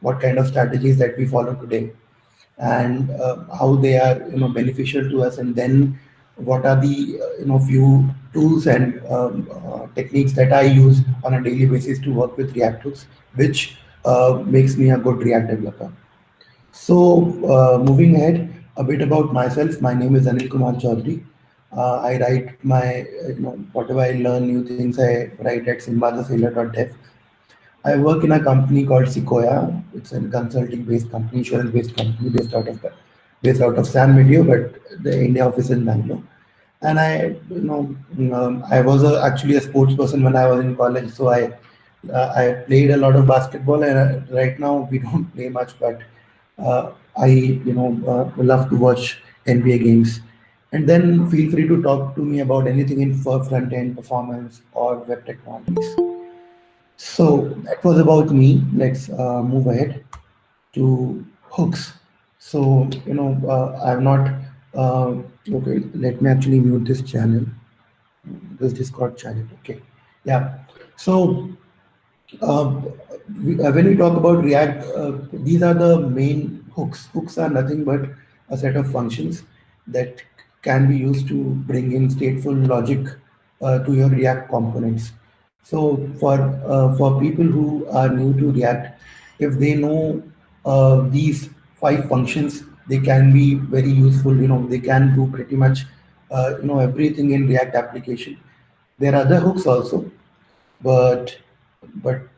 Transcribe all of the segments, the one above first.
what kind of strategies that we follow today, and how they are beneficial to us, and then what are the few tools and techniques that I use on a daily basis to work with React hooks, which makes me a good React developer. So, moving ahead, a bit about myself. My name is Anil Kumar Chaudhary. I write my, whatever I learn, new things I write at simbathesailor.dev. I work in a company called Sequoia. It's a consulting-based company, insurance-based company based out of San Mateo, but the India office is in Bangalore. And I was actually a sports person when I was in college, so I played a lot of basketball, and right now we don't play much, but I love to watch NBA games. And then feel free to talk to me about anything in for front end performance or web technologies. So that was about me. Let's move ahead to hooks. So I'm not. Okay, let me actually mute this channel, this Discord channel. Okay, yeah. So uh, when we talk about React, these are the main hooks. Hooks are nothing but a set of functions that can be used to bring in stateful logic to your React components. So for people who are new to React, if they know these five functions, they can be very useful. They can do pretty much everything in React application. There are other hooks also, but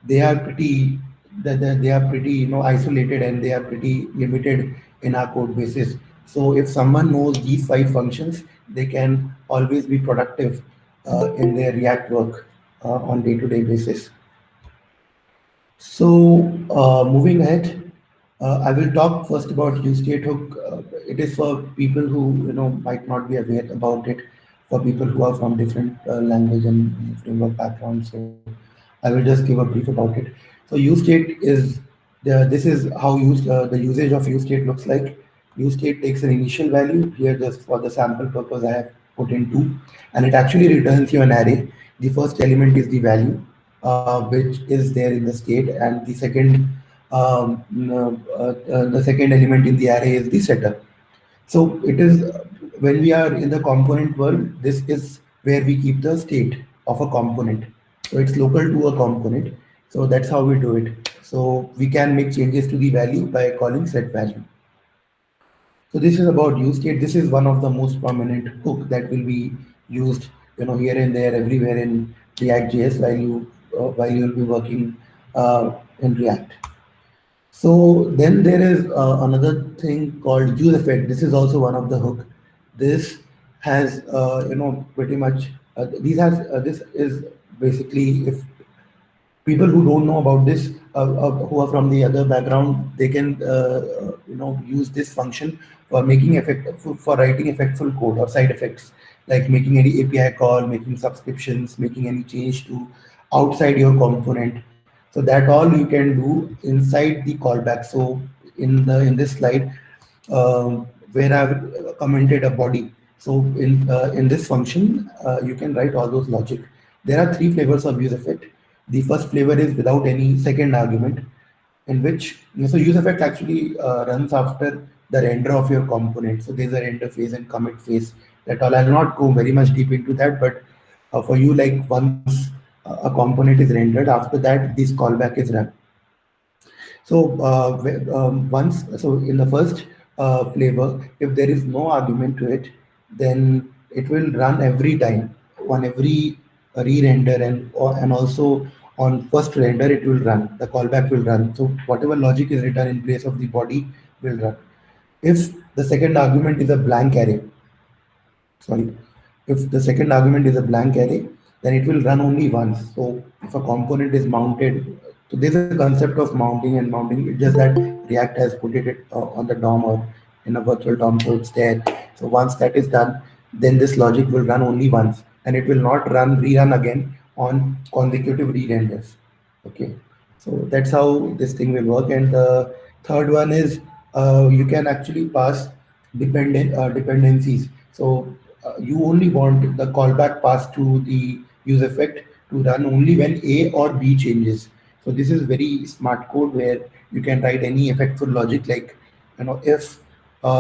they are pretty they are pretty isolated, and they are pretty limited in our code bases. So if someone knows these five functions, they can always be productive in their React work on day-to-day basis. So, moving ahead, I will talk first about UseState hook. It is for people who might not be aware about it, for people who are from different language and framework backgrounds. So, I will just give a brief about it. So, UseState is this is how the usage of UseState looks like. UseState takes an initial value here, just for the sample purpose. I have put in two, and it actually returns you an array. The first element is the value, which is there in the state, and the second element in the array is the setter. So it is when we are in the component world, this is where we keep the state of a component. So it's local to a component. So that's how we do it. So we can make changes to the value by calling set value. So this is about use state. This is one of the most prominent hook that will be used, here and there, everywhere in React.js while you'll be working in React. So then there is another thing called use effect. This is also one of the hook. This has pretty much this is basically, if people who don't know about this, who are from the other background, they can use this function for making for writing effectful code or side effects, like making any API call, making subscriptions, making any change to outside your component. So that all you can do inside the callback. So in this slide, where I've commented a body. So in this function, you can write all those logic. There are three flavors of use effect. The first flavor is without any second argument, in which so use effect actually runs after the render of your component. So there's a render phase and commit phase. That all, I'll not go very much deep into that, but for you, like once a component is rendered, after that this callback is run. So in the first flavor, if there is no argument to it, then it will run every time on every re-render, and also on first render it will run. The callback will run. So whatever logic is written in place of the body will run. If the second argument is a blank array, sorry, if the second argument is a blank array, then it will run only once. So if a component is mounted, so there's a concept of mounting and mounting. It's just that React has put it on the DOM or in a virtual DOM, so it's there. So once that is done, then this logic will run only once, and it will not rerun again on consecutive re-renders. Okay, so that's how this thing will work. And the third one is you can actually pass dependencies. So you only want the callback pass to the use effect to run only when A or B changes. So this is very smart code, where you can write any effectful logic like, if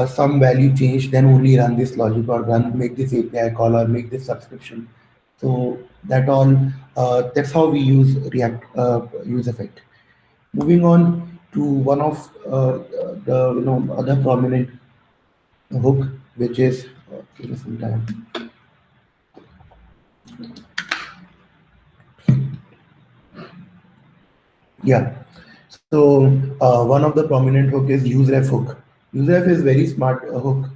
some value change, then only run this logic or run make this API call or make this subscription. So that's how we use React use effect. Moving on to one of the other prominent hook, which is give me some time. Yeah. So one of the prominent hook is useref hook. Useref is very smart hook,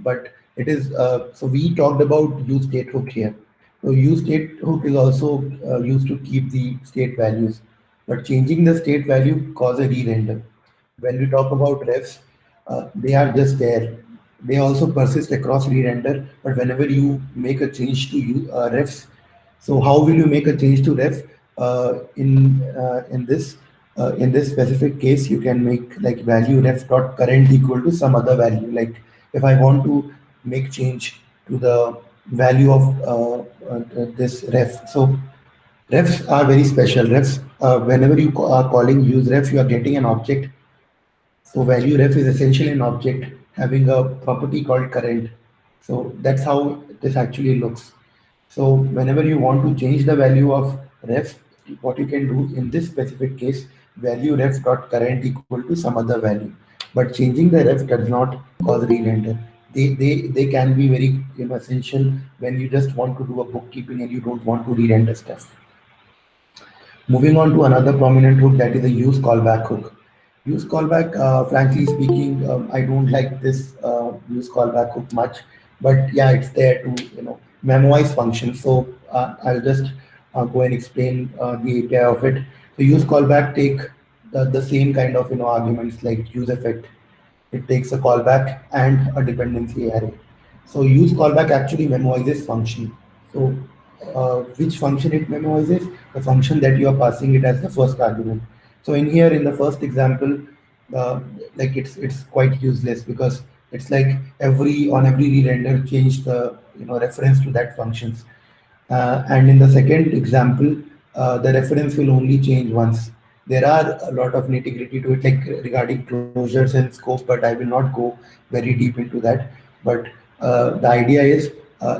but it is so we talked about use state hook here. So use state hook is also used to keep the state values, but changing the state value cause a re-render. When we talk about refs, they are just there. They also persist across re-render, but whenever you make a change to refs, so how will you make a change to ref? In this specific case, you can make like value ref dot current equal to some other value. Like if I want to make change to the value of this ref, so refs are very special. Refs, whenever you are calling use ref, you are getting an object. So value ref is essentially an object having a property called current. So that's how this actually looks. So whenever you want to change the value of ref, what you can do in this specific case, value ref dot current equal to some other value. But changing the ref does not cause re-render. They can be very essential when you just want to do a bookkeeping and you don't want to re-render stuff. Moving on to another prominent hook, that is the use callback hook. Use callback, frankly speaking, I don't like this use callback hook much, but yeah, it's there to memorize functions. So I'll just go and explain the API of it. So use callback take the same kind of arguments like use effect. It takes a callback and a dependency array. So use callback actually memoizes function. So which function it memoizes? The function that you are passing it as the first argument. So in here, in the first example, uh, like it's quite useless because it's like every re-render change the reference to that functions. And in the second example, the reference will only change once. There are a lot of nitty-gritty to it, like regarding closures and scope, but I will not go very deep into that. But the idea is,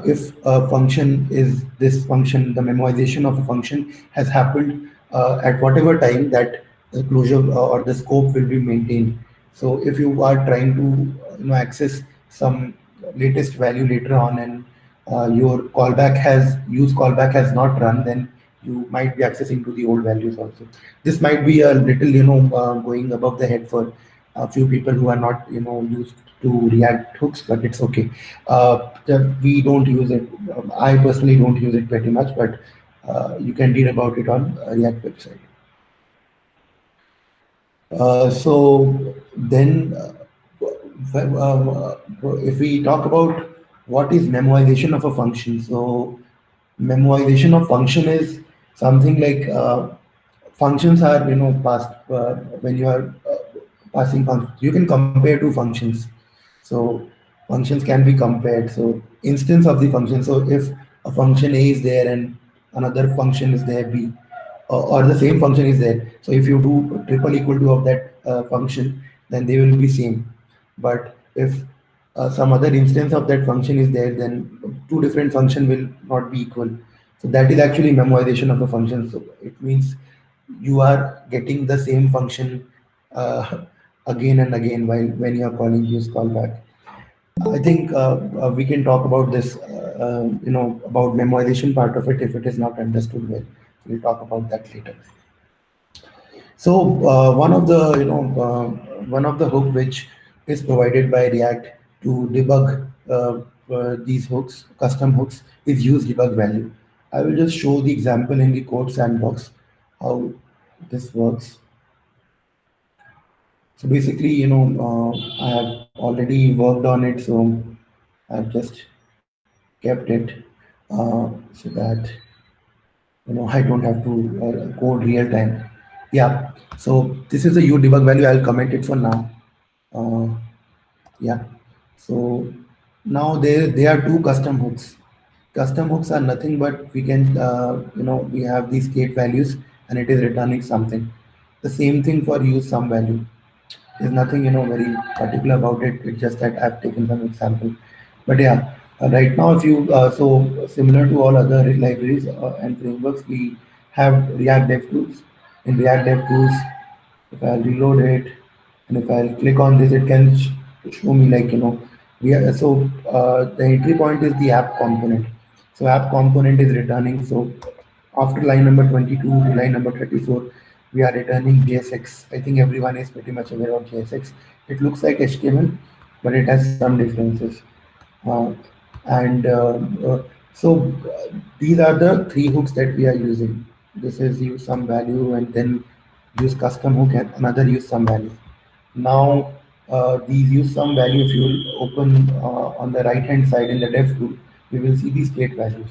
if a function is this function, the memoization of a function has happened at whatever time that the closure or the scope will be maintained. So if you are trying to access some latest value later on and your callback has use callback has not run, then you might be accessing to the old values also. This might be a little going above the head for a few people who are not used to React hooks, but it's okay. We don't use it. I personally don't use it pretty much, but you can read about it on React website. So then, if we talk about what is memoization of a function, so memoization of function is something like functions are passed when you are passing functions. You can compare two functions. So functions can be compared. So instance of the function. So if a function A is there and another function is there B, or the same function is there. So if you do triple equal to of that function, then they will be same. But if some other instance of that function is there, then two different function will not be equal. So that is actually memoization of a function. So it means you are getting the same function again and again while when you are calling use callback. I think we can talk about this, about memoization part of it if it is not understood well. We'll talk about that later. So one of the hook which is provided by React to debug these hooks, custom hooks, is use debug value. I will just show the example in the code sandbox how this works. So basically, I have already worked on it, so I've just kept it so that I don't have to code real time. Yeah. So this is the U debug value. I'll comment it for now. Uh, yeah. So now there are two custom hooks. Custom hooks are nothing but we can we have these state values and it is returning something. The same thing for use some value. There's nothing very particular about it. It's just that I've taken some example. But yeah, right now, if you similar to all other libraries and frameworks, we have React DevTools. In React DevTools, if I'll reload it and if I'll click on this, it can show me like we are so the entry point is the app component. So app component is returning. So after line number 22 to line number 34, we are returning JSX. I think everyone is pretty much aware of JSX. It looks like HTML, but it has some differences. Uh, and so these are the three hooks that we are using. This is use some value and then use custom hook and another use some value. Now these use some value, if you will open on the right hand side in the dev tool, you will see the state values.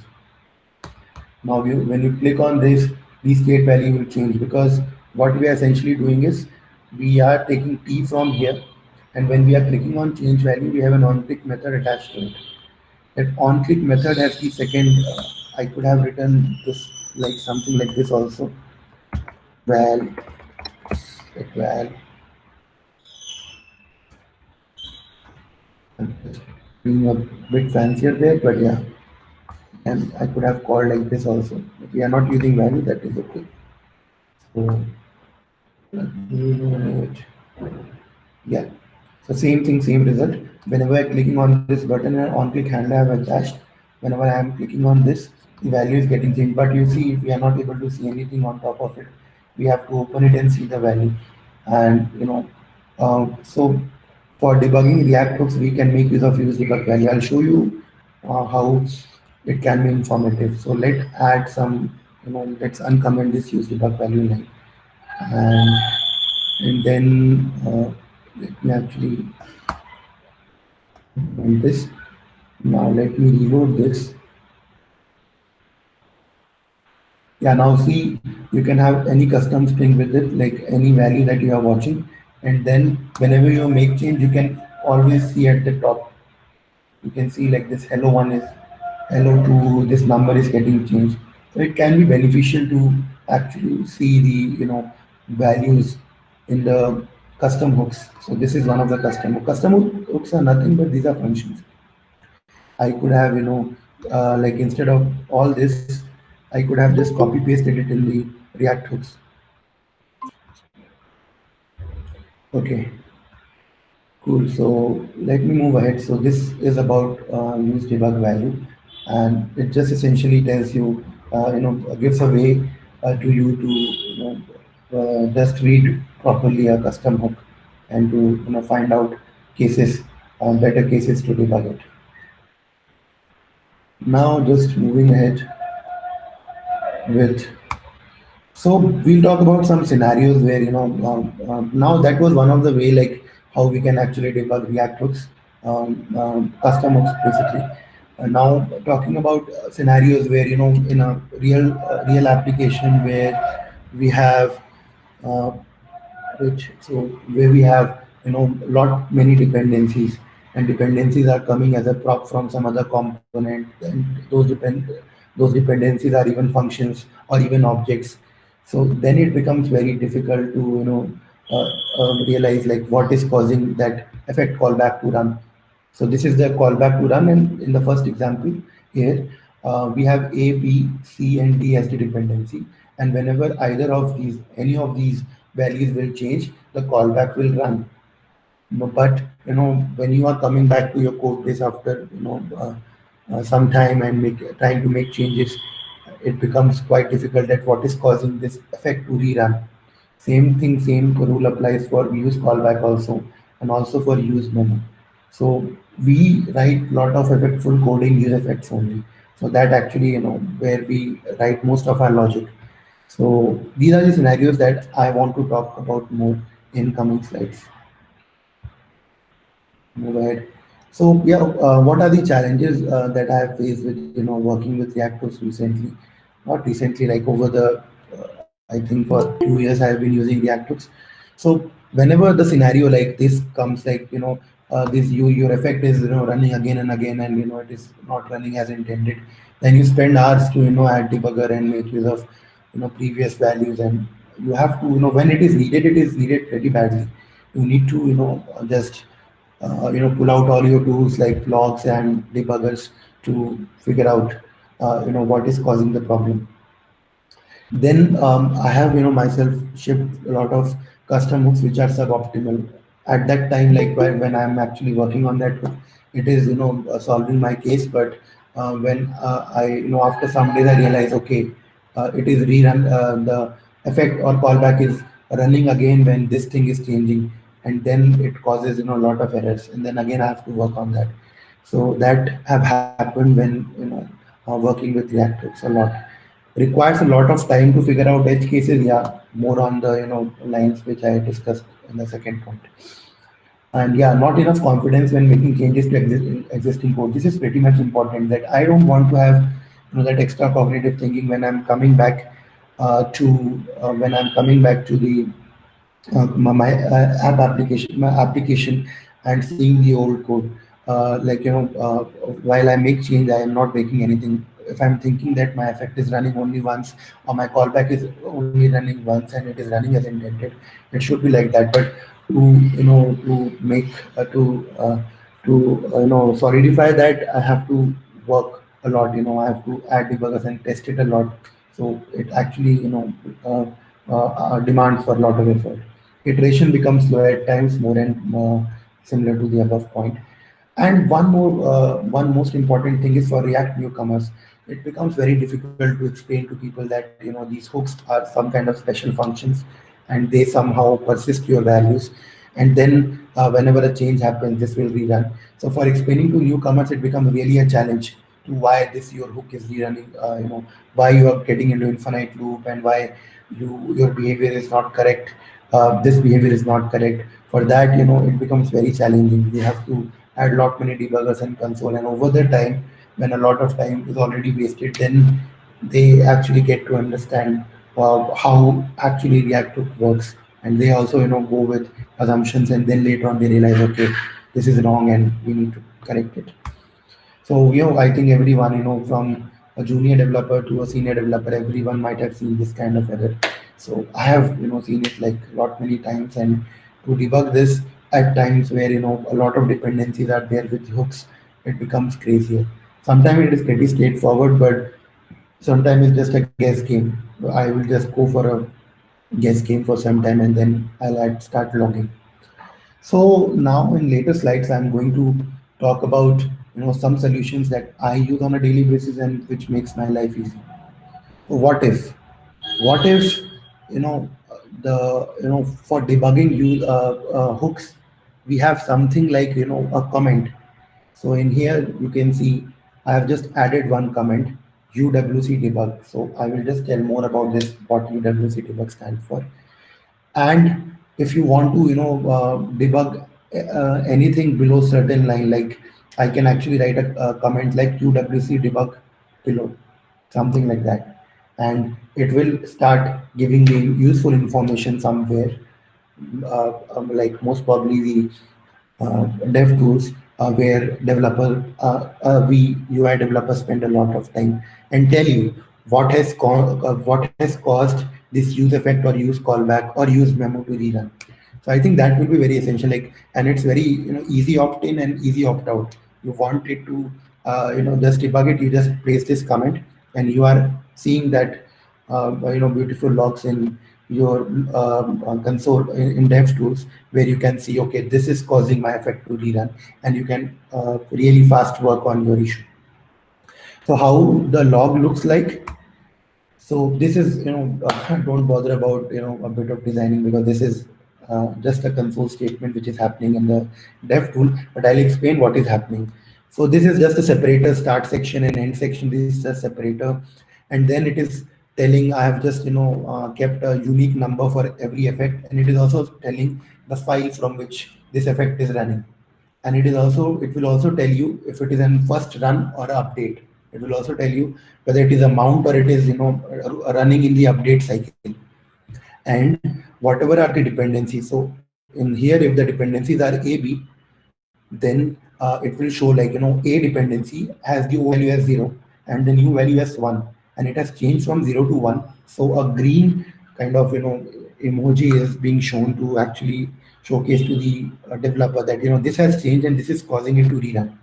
Now, when you click on this, the state value will change because what we are essentially doing is we are taking t from here, and when we are clicking on change value, we have an on-click method attached to it. That on-click method has the second. I could have written this like something like this also. Val, val. I'm just being a bit fancier there, but yeah, and I could have called like this also. If we are not using value, that is okay. So, yeah. So same thing, same result. Whenever I'm clicking on this button and on click handle I have attached, whenever I am clicking on this, the value is getting changed. But you see, we are not able to see anything on top of it. We have to open it and see the value. And so for debugging React hooks, we can make use of use debug value. I'll show you how it can be informative. So let's add some, let's uncomment this use debug value line, and then let me actually run this. Now let me reload this. Yeah, now see, you can have any custom string with it, like any value that you are watching. And then whenever you make change, you can always see at the top, you can see like this hello one is hello two, this number is getting changed. So it can be beneficial to actually see the, values in the custom hooks. So this is one of the custom hooks are nothing but these are functions. I could have, like instead of all this, I could have just copy pasted it in the React hooks. Okay, cool. So let me move ahead. So this is about use debug value, and it just essentially tells you, gives a way to you to, just read properly a custom hook and to, find out cases, better cases to debug it. Now just moving ahead with so we'll talk about some scenarios where now that was one of the way like how we can actually debug React hooks, custom hooks basically. Now talking about scenarios where in a real application where we have uh, which so where we have lot many dependencies, and dependencies are coming as a prop from some other component, and those dependencies are even functions or even objects. So then it becomes very difficult to realize like what is causing that effect callback to run. So this is the callback to run, and in the first example here, we have A, B, C, and D as the dependency. And whenever any of these values will change, the callback will run. But when you are coming back to your code base after some time and trying to make changes, it becomes quite difficult at what is causing this effect to rerun. Same thing, same rule applies for use callback also, and also for use memo. So we write lot of effectful coding use effects only. So that actually where we write most of our logic. So these are the scenarios that I want to talk about more in coming slides. Move ahead. So yeah, what are the challenges that I have faced with working with React Hooks recently? Not recently, like over the I think for 2 years I have been using React Hooks. So whenever the scenario like this comes, like this your effect is running again and again, and it is not running as intended, then you spend hours to add debugger and make use of previous values and you have to, when it is needed pretty badly. You need to, just pull out all your tools like logs and debuggers to figure out, what is causing the problem. Then I have, myself shipped a lot of custom hooks which are suboptimal. At that time, like when I'm actually working on that hook, it is, solving my case. But when I, after some days I realize, okay, it is rerun, the effect or callback is running again when this thing is changing, and then it causes, a lot of errors, and then again I have to work on that. So that have happened when, working with React Hooks a lot. Requires a lot of time to figure out edge cases. Yeah, more on the, lines which I discussed in the second point. And yeah, not enough confidence when making changes to existing code. This is pretty much important, that I don't want to have, that extra cognitive thinking when I'm coming back to when I'm coming back to the my my application, and seeing the old code. Like, while I make change, I am not making anything. If I'm thinking that my effect is running only once, or my callback is only running once and it is running as intended, it should be like that. But to, to make to solidify that, I have to work a lot. I have to add debuggers and test it a lot. So it actually, uh, demands for a lot of effort. Iteration becomes slow at times, more and more similar to the above point. And one most important thing is for React newcomers, it becomes very difficult to explain to people that, these hooks are some kind of special functions, and they somehow persist your values, and then whenever a change happens, this will rerun. So for explaining to newcomers, it becomes really a challenge to why this your hook is rerunning, why you are getting into infinite loop, and why your behavior is not correct. This behavior is not correct. For that, it becomes very challenging. We have to add lot many debuggers and console, and over the time, when a lot of time is already wasted, then they actually get to understand how actually React Hook works, and they also, go with assumptions, and then later on they realize, okay, this is wrong and we need to correct it. So, I think everyone, from a junior developer to a senior developer, everyone might have seen this kind of error. So I have, seen it like a lot many times, and to debug this at times where, a lot of dependencies are there with hooks, it becomes crazier. Sometimes it is pretty straightforward, but sometimes it's just a guess game. I will just go for a guess game for some time, and then start logging. So now in later slides, I'm going to talk about, some solutions that I use on a daily basis and which makes my life easy. So what if, the, for debugging you hooks, we have something like, a comment. So in here you can see I have just added one comment, UWC debug. So I will just tell more about this, what UWC debug stands for. And if you want to, debug anything below certain line, like I can actually write a comment like UWC debug below, something like that, and it will start giving me useful information somewhere, like most probably the dev tools, where we UI developers spend a lot of time and tell you what has caused this use effect or use callback or use memo to rerun. So I think that will be very essential. Like, and it's very, easy opt in and easy opt out. You want it to just debug it, you just place this comment, and you are seeing that beautiful logs in your console in DevTools, where you can see, okay, this is causing my effect to rerun, and you can really fast work on your issue. So how the log looks like. So this is, don't bother about, a bit of designing, because this is just a console statement which is happening in the dev tool, but I'll explain what is happening. So this is just a separator, start section and end section. This is a separator, and then it is telling I have just, kept a unique number for every effect, and it is also telling the file from which this effect is running. And it will also tell you if it is an first run or update. It will also tell you whether it is a mount or it is, running in the update cycle, and whatever are the dependencies. So in here, if the dependencies are A, B, then it will show like, A dependency has the O value as 0 and the new value as 1, and it has changed from 0 to 1. So a green kind of emoji is being shown to actually showcase to the developer that this has changed and this is causing it to rerun.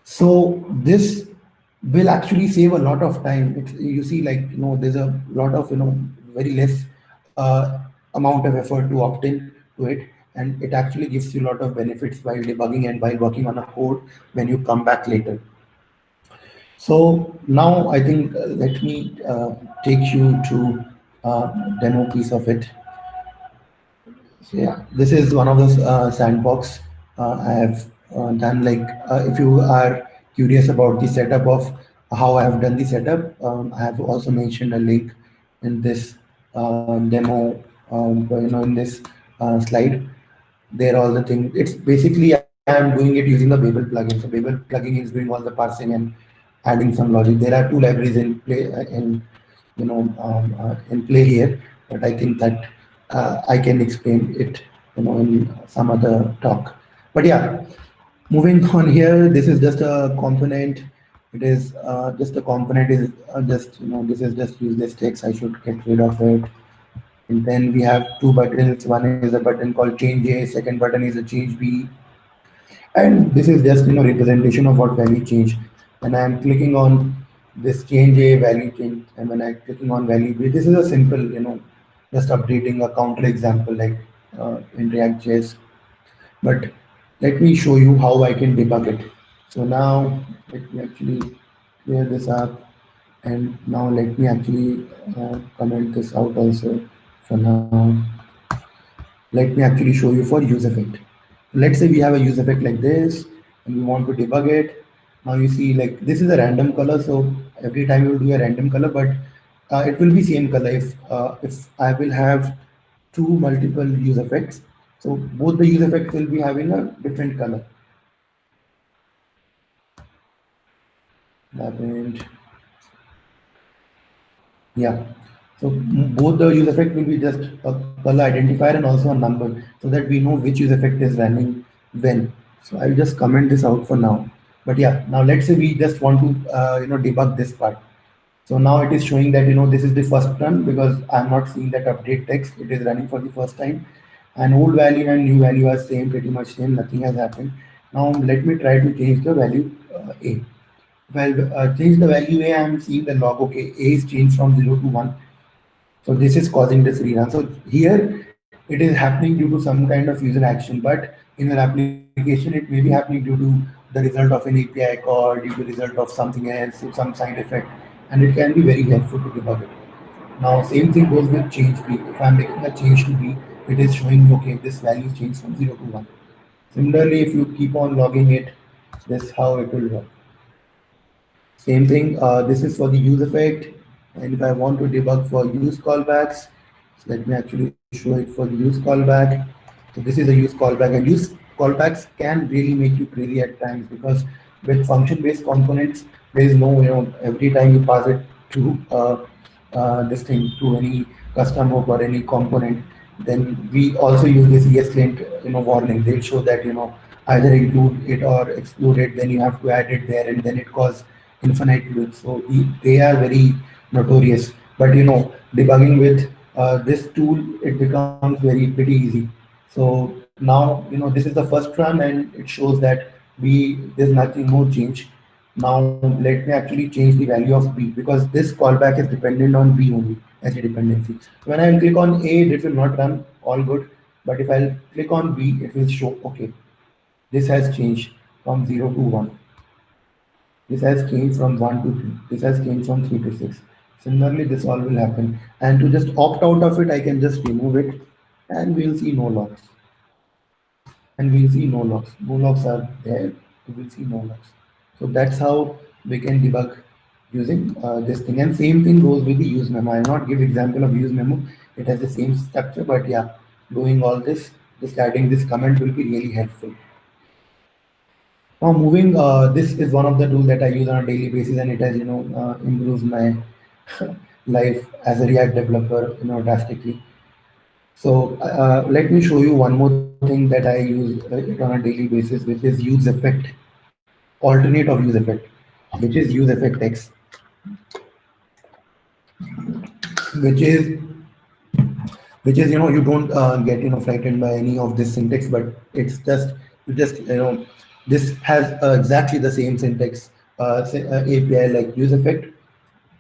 So this will actually save a lot of time. You see, like, there's a lot of, very less amount of effort to opt in to it, and it actually gives you a lot of benefits while debugging and while working on a code when you come back later. So now I think let me take you to demo piece of it. So yeah, this is one of the sandbox I have done. Like, if you are curious about the setup of how I have done the setup, I have also mentioned a link in this demo. In this slide, there are all the things. It's basically I am doing it using the Babel plugin. So Babel plugin is doing all the parsing and adding some logic. There are two libraries in play in play here, but I think that I can explain it in some other talk. But yeah, moving on here, this is just a component. It is just a component is just this is just useless text. I should get rid of it. And then we have two buttons. One is a button called change A. Second button is a change B. And this is just representation of what value change. And I am clicking on this change A value change, and when I clicking on value B, this is a simple just updating a counter example like in React.js. But let me show you how I can debug it. So now let me actually clear this up, and now let me actually comment this out also for now. Let me actually show you for use effect. Let's say we have a use effect like this and we want to debug it. Now you see, like, this is a random color, so every time you do a random color, but it will be same color if I will have two multiple use effects. So both the use effects will be having a different color. And yeah. So both the use effect will be just a color identifier and also a number so that we know which use effect is running when. So I'll just comment this out for now. But yeah, now let's say we just want to debug this part. So now it is showing that this is the first run because I'm not seeing that update text. It is running for the first time, and old value and new value are same, pretty much same. Nothing has happened. Now let me try to change the value A. Well, change the value A. I'm seeing the log. Okay, A is changed from 0 to 1. So this is causing this rerun. So here it is happening due to some kind of user action, but in your application it may be happening due to the result of an API call, due to result of something else, some side effect, and it can be very helpful to debug it. Now same thing goes with change B. If I'm making a change to B, it is showing okay this value changed from 0 to 1. Similarly, if you keep on logging it, this how it will work. Same thing, this is for the use effect. And if I want to debug for use callbacks, so let me actually show it for the use callback. So this is a use callback, and use callbacks can really make you crazy at times because with function-based components, there is no, every time you pass it to this thing to any custom hook or any component, then we also use this ESLint, warning. They'll show that, either include it or exclude it, then you have to add it there, and then it causes infinite loops. So they are very notorious. But debugging with this tool, it becomes very pretty easy. So now this is the first run, and it shows that there's nothing more change. Now let me actually change the value of B because this callback is dependent on B only as a dependency. When I will click on A, it will not run, all good. But if I'll click on B, it will show okay, this has changed from 0 to 1. This has changed from 1 to 3. This has changed from 3 to 6. Similarly, this all will happen. And to just opt out of it, I can just remove it and we'll see no logs. And we'll see no logs. No logs are there. We will see no logs. So that's how we can debug using this thing. And same thing goes with the use memo. I'll not give example of use memo. It has the same structure, but yeah, doing all this, just adding this comment will be really helpful. Now moving, this is one of the tools that I use on a daily basis, and it has improves my life as a React developer drastically. So let me show you one more thing that I use it on a daily basis, which is use effect, alternate of use effect, which is use effect X, which is which is, you don't get, frightened by any of this syntax, but it's just, this has exactly the same syntax, API like use effect.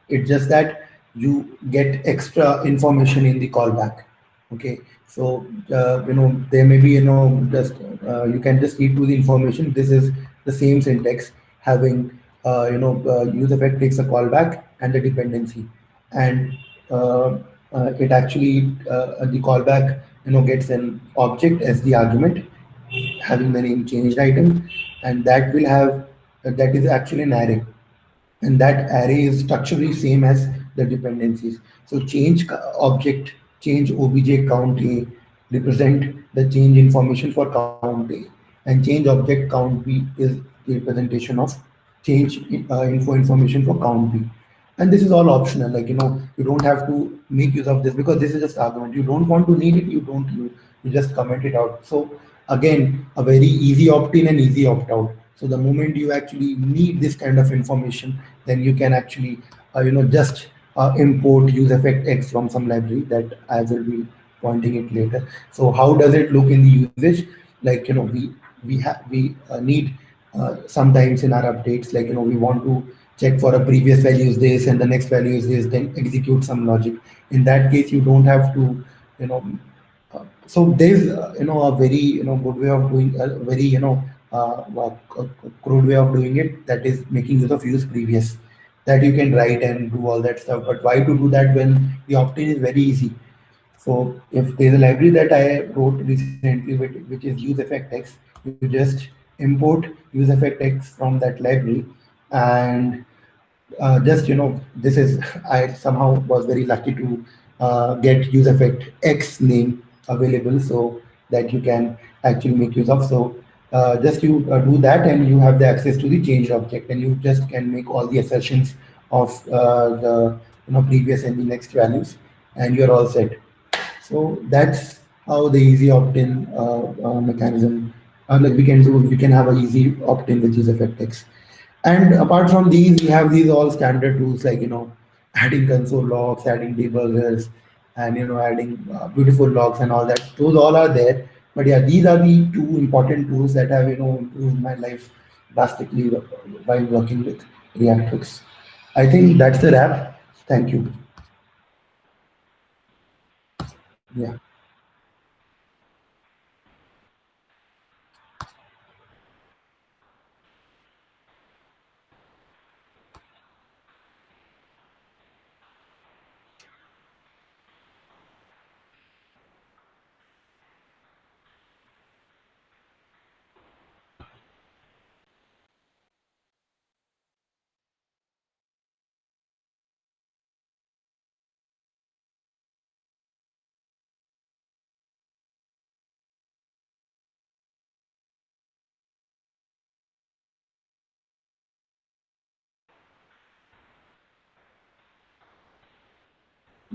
It's just that you get extra information in the callback. Okay, so there may be, just you can just read to the information. This is the same syntax having use effect takes a callback and the dependency, and uh, it actually the callback gets an object as the argument having the name changed item, and that will have that is actually an array, and that array is structurally same as the dependencies. So change object, change obj count A represent the change information for count A, and change object count B is the representation of change info information for count B. And this is all optional, like you don't have to make use of this because this is just argument. You don't want to need it, you don't, you just comment it out. So again, a very easy opt-in and easy opt-out. So the moment you actually need this kind of information, then you can actually just import use effect X from some library that I will be pointing it later. So how does it look in the usage? Like we need sometimes in our updates, like we want to check for a previous value is this and the next value is this, then execute some logic. In that case, you don't have to you know so there's a very good way of doing, a very crude way of doing it, that is making use of use previous, that you can write and do all that stuff. But why to do that when the opt-in is very easy? So if there's a library that I wrote recently, which is use effect X, you just import use effect X from that library, and just this is I somehow was very lucky to get use effect X name available, so that you can actually make use of. So just you do that, and you have the access to the changed object, and you just can make all the assertions of the previous and the next values, and you're all set. So that's how the easy opt-in mechanism. Like we can have a easy opt-in with use effect X. And apart from these, we have these all standard tools like adding console logs, adding debuggers, and adding beautiful logs and all that. Those all are there. But yeah, these are the two important tools that have improved my life drastically while working with Reactrix. I think that's the wrap. Thank you. Yeah,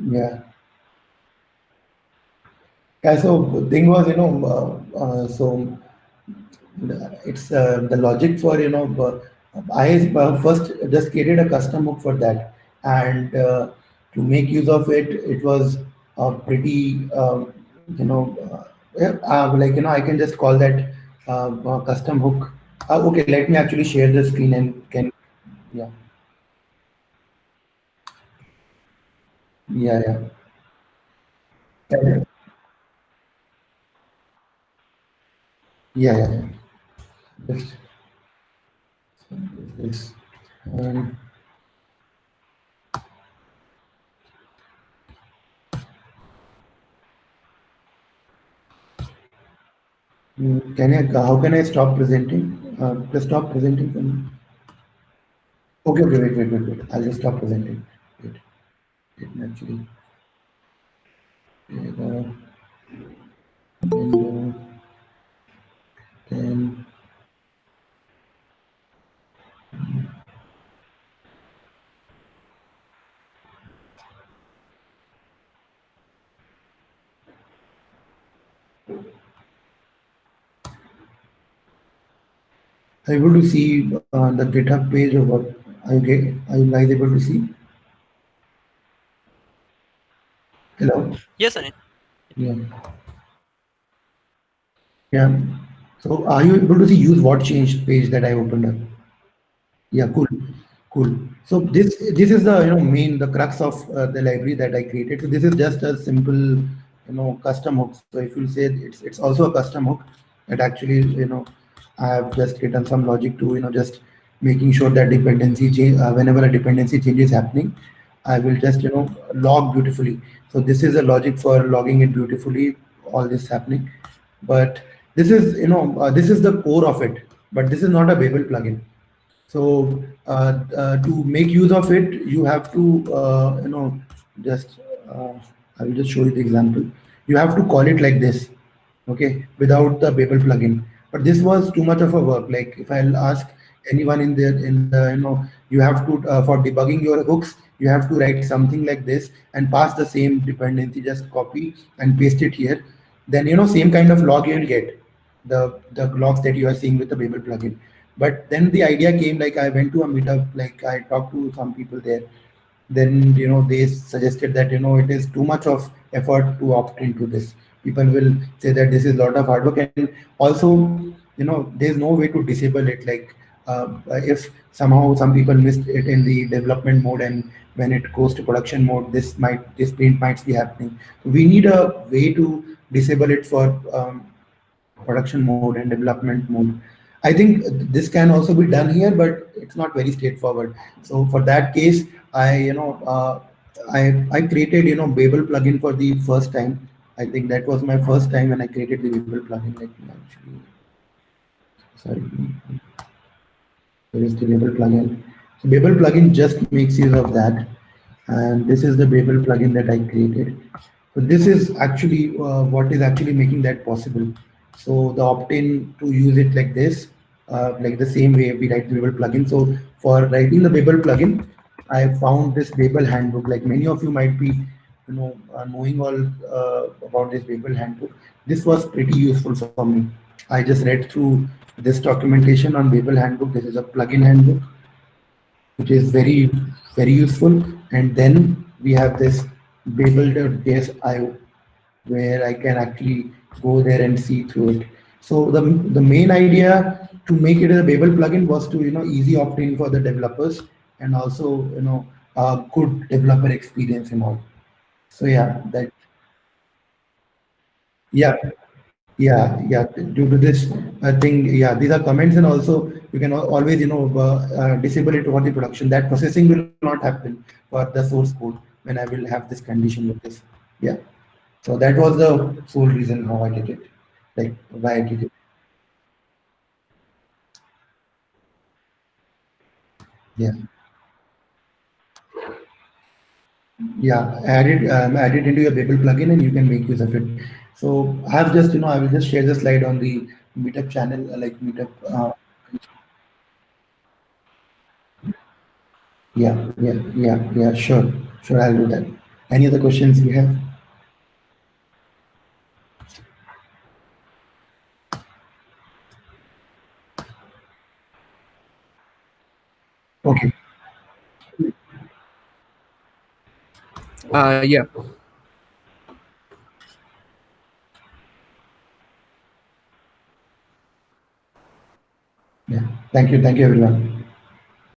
yeah. Yeah, so the thing was, so it's the logic for I first just created a custom hook for that, and to make use of it, it was pretty yeah, like I can just call that custom hook. Okay, let me actually share the screen and can, yeah, yeah, yeah, yeah, yeah, yeah, yeah. Just this. Um, can I? How can I stop presenting? Just stop presenting. Okay, okay, wait. I'll just stop presenting. Wait, let me actually. And then able to see the GitHub page or what? Are you guys able to see? Hello. Yes, Anil. Yeah. Yeah. So are you able to see use what changed page that I opened up? Yeah, cool, cool. So this is the main the crux of the library that I created. So this is just a simple custom hook. So if you say it's also a custom hook that actually I have just written some logic to just making sure that dependency change whenever a dependency change is happening, I will just log beautifully. So this is a logic for logging it beautifully. All this happening, but this is this is the core of it. But this is not a Babel plugin. So to make use of it, you have to just uh, I will just show you the example. You have to call it like this, okay, without the Babel plugin. But this was too much of a work. Like if I'll ask anyone in the you have to for debugging your hooks, you have to write something like this and pass the same dependency, just copy and paste it here. Then same kind of log you'll get the logs that you are seeing with the Babel plugin. But then the idea came, like I went to a meetup, like I talked to some people there. Then they suggested that it is too much of effort to opt into this. People will say that this is a lot of hard work, and also there's no way to disable it. Like if somehow some people missed it in the development mode, and when it goes to production mode, this print might be happening. We need a way to disable it for production mode and development mode. I think this can also be done here, but it's not very straightforward. So for that case, I created Babel plugin for the first time. I think that was my first time when I created the Babel plugin. Let me actually, sorry, there is the Babel plugin. So Babel plugin just makes use of that, and this is the Babel plugin that I created. So this is actually what is actually making that possible. So the opt-in to use it like this, like the same way we write the Babel plugin. So for writing the Babel plugin, I found this Babel handbook. Like many of you might be, knowing all about this Babel handbook. This was pretty useful for me. I just read through this documentation on Babel handbook. This is a plugin handbook, which is very useful. And then we have this Babel.js.io, where I can actually go there and see through it. So the main idea to make it a Babel plugin was to easy opt-in for the developers, and also good developer experience and all. So yeah, that yeah, yeah. Due to this thing, yeah, these are comments, and also you can always disable it over the production. That processing will not happen for the source code when I will have this condition with this. Yeah. So that was the sole reason how I did it, like why I did it. Yeah. Yeah, add it into your Babel plugin, and you can make use of it. So I have just, I will just share the slide on the Meetup channel, like Meetup. Yeah, sure, sure, I'll do that. Any other questions you have? Okay. Yeah. Yeah. Thank you, everyone.